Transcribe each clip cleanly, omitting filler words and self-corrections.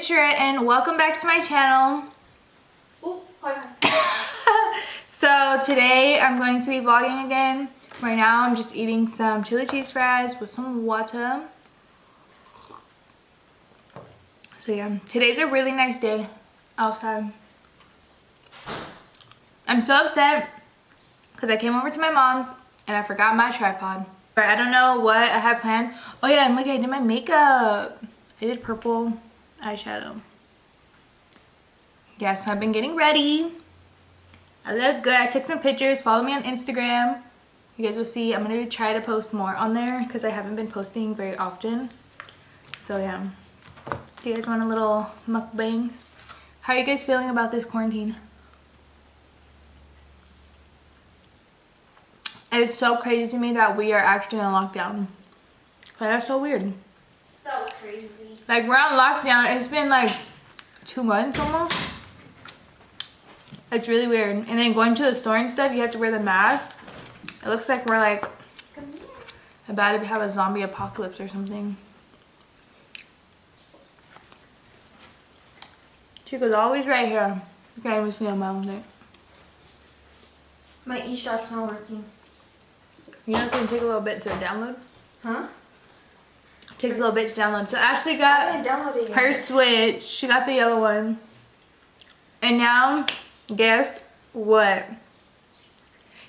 it's Rit and welcome back to my channel. Ooh, hold on. So today I'm going to be vlogging again. Right now I'm just eating some chili cheese fries with some water. So yeah, today's a really nice day outside. I'm so upset because I came over to my mom's and I forgot my tripod. I don't know what I have planned. Oh yeah, and look, I did my makeup. I did purple eyeshadow. Yeah, so I've been getting ready. I look good. I took some pictures. Follow me on Instagram. You guys will see. I'm going to try to post more on there because I haven't been posting very often. So yeah. Do you guys want a little mukbang? How are you guys feeling about this quarantine? It's so crazy to me that we are actually on lockdown. Like, that's so weird. So crazy. Like, we're on lockdown. It's been like 2 months almost. It's really weird. And then going to the store and stuff, you have to wear the mask. It looks like we're like about to have a zombie apocalypse or something. Chico's always right here. You can't even see on my own thing. My e-shop's not working. You know it's gonna take a little bit to download? Huh? It takes a little bit to download. So Ashley got her Switch. She got the yellow one. And now, guess what?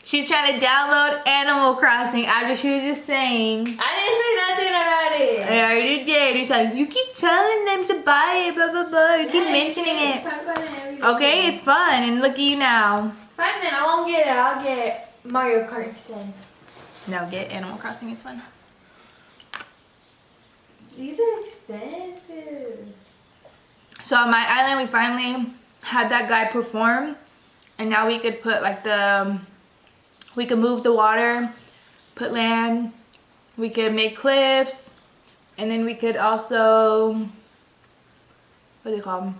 She's trying to download Animal Crossing after she was just saying. I didn't say nothing about it. I already did. He's like, you keep telling them to buy it, blah, blah, blah. You keep mentioning it. Talk about it every day. Okay, it's fun. And look at you now. Fine then, I won't get it. I'll get Mario Kart instead. No, get Animal Crossing. It's fun. These are expensive. So on my island, we finally had that guy perform. And now we could put like we could move the water, put land. We could make cliffs. And then we could also, what do they call them?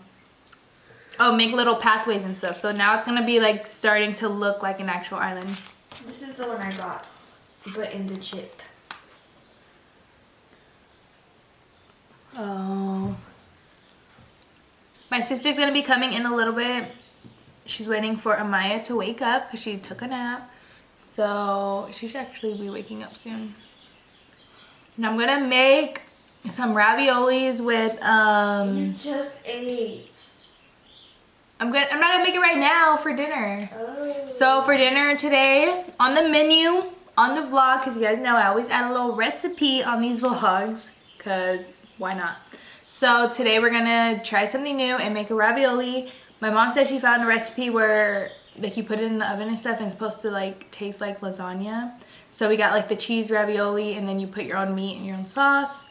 Oh, make little pathways and stuff. So now it's going to be like starting to look like an actual island. This is the one I got, but in the chip. Oh. My sister's going to be coming in a little bit. She's waiting for Amaya to wake up because she took a nap. So she should actually be waking up soon. And I'm going to make some raviolis with You just ate. I'm not gonna make it right now for dinner. Oh. So for dinner today, on the menu, on the vlog, because you guys know I always add a little recipe on these vlogs, because why not? So today we're gonna try something new and make a ravioli. My mom said she found a recipe where like you put it in the oven and stuff and it's supposed to like taste like lasagna. So we got like the cheese ravioli and then you put your own meat and your own sauce.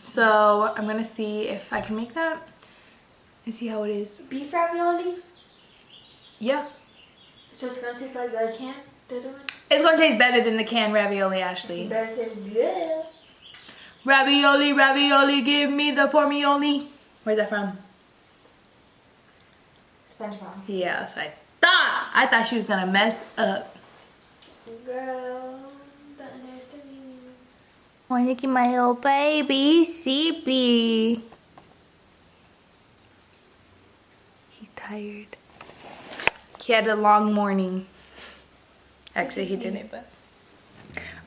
So I'm gonna see if I can make that. And see how it is. Beef ravioli? Yeah. So it's gonna taste like the can? The other one? It's gonna taste better than the canned ravioli, Ashley. It better taste good. Ravioli, ravioli, give me the formioli. Where's that from? SpongeBob. Yeah, so I thought she was gonna mess up. Girl, don't understand me. Oh, look at my little baby, Sleepy. Tired. He had a long morning. Actually, he didn't, but.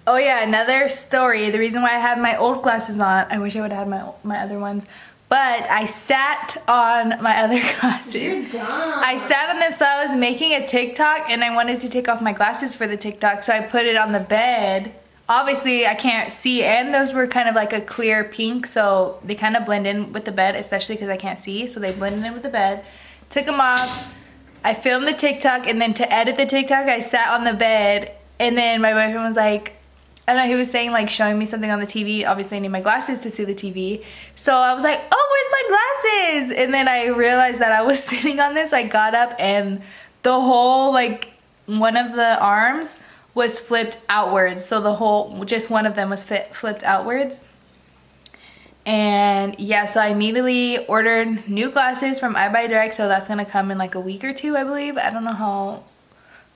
Oh yeah, another story. The reason why I have my old glasses on, I wish I would have had my other ones, but I sat on my other glasses. You're dumb. I sat on them, so I was making a TikTok and I wanted to take off my glasses for the TikTok, so I put it on the bed. Obviously, I can't see, and those were kind of like a clear pink, so they kind of blend in with the bed, especially because I can't see, so they blended in with the bed. Took them off. I filmed the TikTok, and then to edit the TikTok, I sat on the bed, and then my boyfriend was like, I don't know, he was saying like showing me something on the TV. Obviously, I need my glasses to see the TV. So I was like, oh, where's my glasses? And then I realized that I was sitting on this. I got up, and the whole, like, one of the arms was flipped outwards. So the whole, just one of them was flipped outwards. And yeah, so I immediately ordered new glasses from eyebuydirect, so that's gonna come in like a week or two, I believe. I don't know how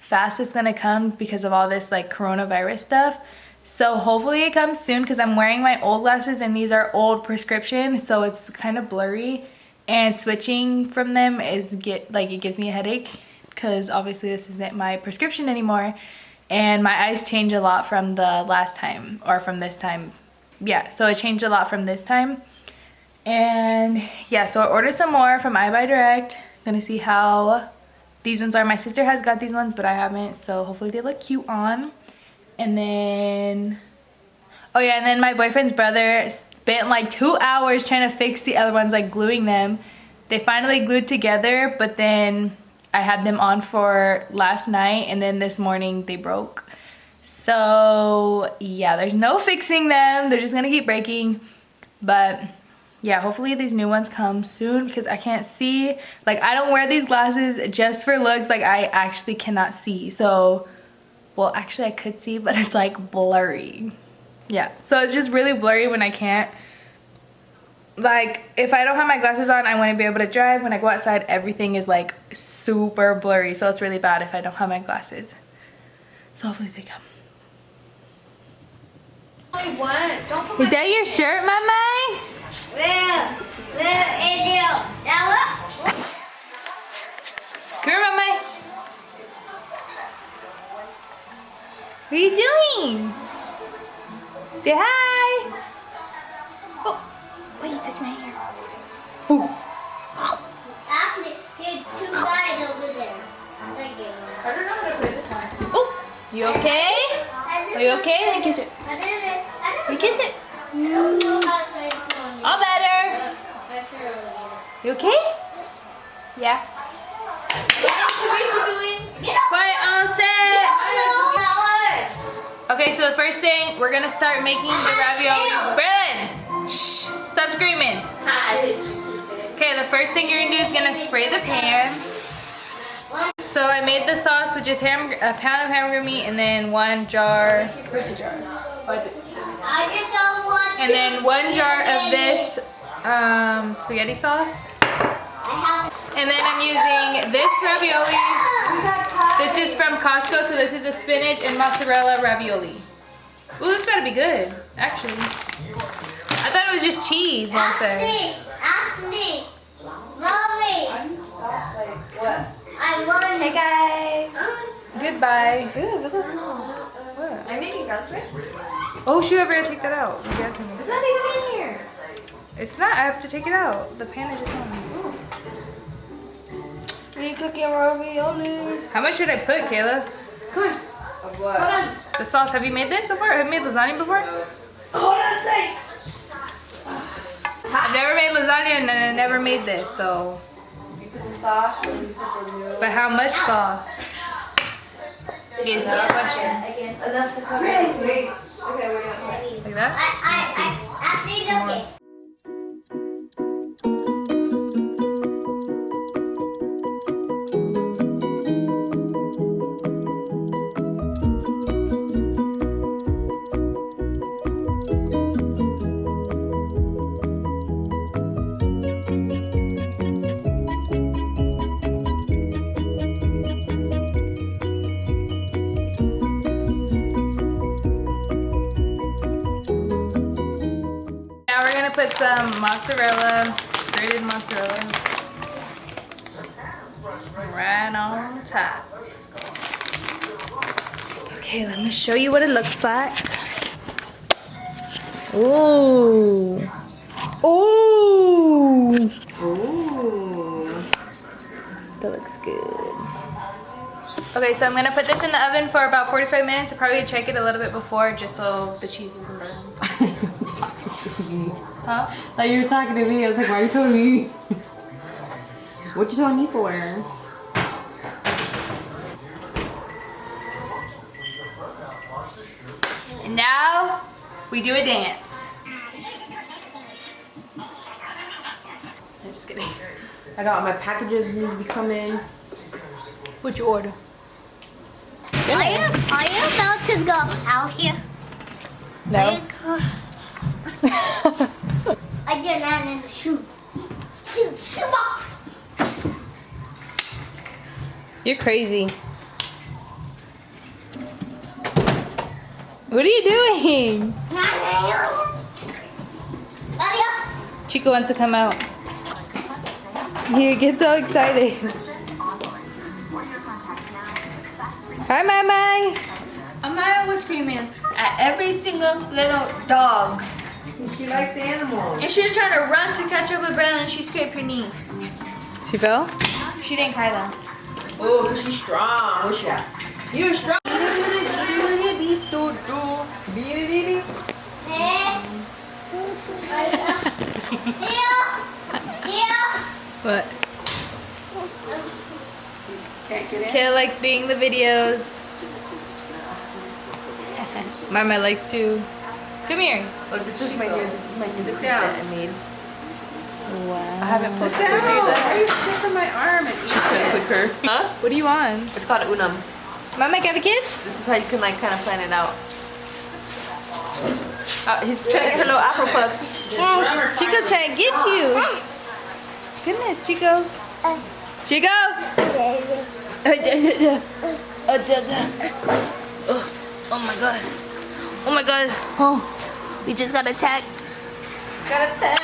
fast it's gonna come because of all this like coronavirus stuff. So hopefully it comes soon because I'm wearing my old glasses and these are old prescription, so it's kind of blurry. And switching from them is it gives me a headache because obviously this isn't my prescription anymore. And my eyes change a lot from the last time, or from this time. Yeah, so it changed a lot from this time. And yeah, so I ordered some more from eyebuydirect. Gonna see how these ones are. My sister has got these ones, but I haven't, so hopefully they look cute on. And then, oh yeah, and then my boyfriend's brother spent like 2 hours trying to fix the other ones, like gluing them. They finally glued together, but then I had them on for last night, and then this morning they broke. So yeah, there's no fixing them. They're just gonna keep breaking. But yeah, hopefully these new ones come soon because I can't see. Like, I don't wear these glasses just for looks. Like, I actually cannot see. So, well, actually I could see, but it's like blurry. Yeah, so it's just really blurry when I can't. Like, if I don't have my glasses on, I want to be able to drive. When I go outside, everything is like super blurry. So it's really bad if I don't have my glasses. So hopefully they come. Is that your shirt, Mama? Come here, Mama. What are you doing? Say hi. Oh, wait, you touched my hair. Oh. Actually, there's 2 guys over there. Thank you. I don't know how to play this one. Oh, you okay? Are you okay? Let me kiss it. Let me kiss it. All better. You okay? Yeah. Quiet on set. Okay, so the first thing, we're gonna start making the ravioli. Brennan! Shh! Stop screaming. Okay, the first thing you're gonna do is gonna spray the pan. So I made the sauce, which is a pound of hamburger meat, and then 1 jar. Where's the jar? And then 1 jar of this spaghetti sauce. And then I'm using this ravioli. This is from Costco, so this is a spinach and mozzarella ravioli. Ooh, this better be good, actually. I thought it was just cheese, Mom said. Ashley, Mommy. What? I won. Hey guys. Goodbye. Ooh, this is small. What? I'm making garlic bread. Oh shoot, I forgot to take that out. Yeah, It's not even in here. it's not, I have to take it out. The pan is just on. We cooking ravioli. How much should I put, Kayla? Come on. Of what? Hold on. The sauce. Have you made this before? Have you made lasagna before? Hold on a sec. I've never made lasagna and I never made this, so. You put some sauce or you put the noodles? But how much sauce is the question. Enough to cover it. Wait. Okay, we're gonna Like that? Ashley, look it. Put some mozzarella, grated mozzarella, right on top. Okay, let me show you what it looks like. Ooh. Ooh. Ooh. That looks good. Okay, so I'm gonna put this in the oven for about 45 minutes. I'll probably check it a little bit before just so the cheese isn't burned. Huh? Like you were talking to me. I was like, why are you telling me? What you telling me for? And now we do a dance. I'm just kidding. I got my packages need to be coming. What'd you order? Are you about to go out here? No. I just landed in the shoe. Shoe box. You're crazy. What are you doing? Chico wants to come out. He gets so excited. Hi, Mama. Amaya was screaming at every single little dog. She likes animals. And she was trying to run to catch up with Brandon and she scraped her knee. She fell? She didn't cry though. Oh, she's strong. Where's she at? You're strong. What? Can't get in. Kayla likes being the videos. Mama likes to. Come here. Look, this is my new preset I made. Wow. I haven't posted it. Why are you sticking my arm and eat it? Quicker. Huh? What do you want? It's called unum. Mama, can I have a kiss? This is how you can like kind of plan it out. He's trying to get her little Afro puffs. Chico's trying to get you. Goodness, Chico. Chico! Oh my god. Oh my god. Oh, we just got attacked. Got attacked.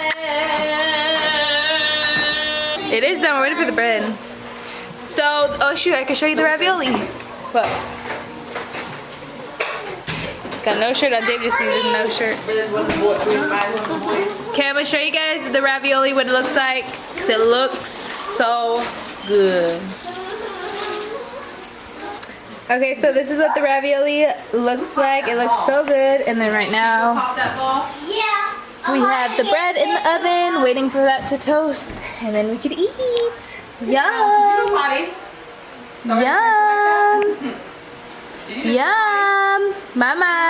It is done. We're waiting for the bread. So, oh shoot, I can show you the ravioli. What? Got no shirt on. Dave just needed no shirt. Okay, I'm gonna show you guys the ravioli, what it looks like. Because it looks so good. Okay, so this is what the ravioli looks like. It looks so good. And then right now, we have the bread in the oven, waiting for that to toast. And then we could eat. Yum! Yum! Yum! Mama!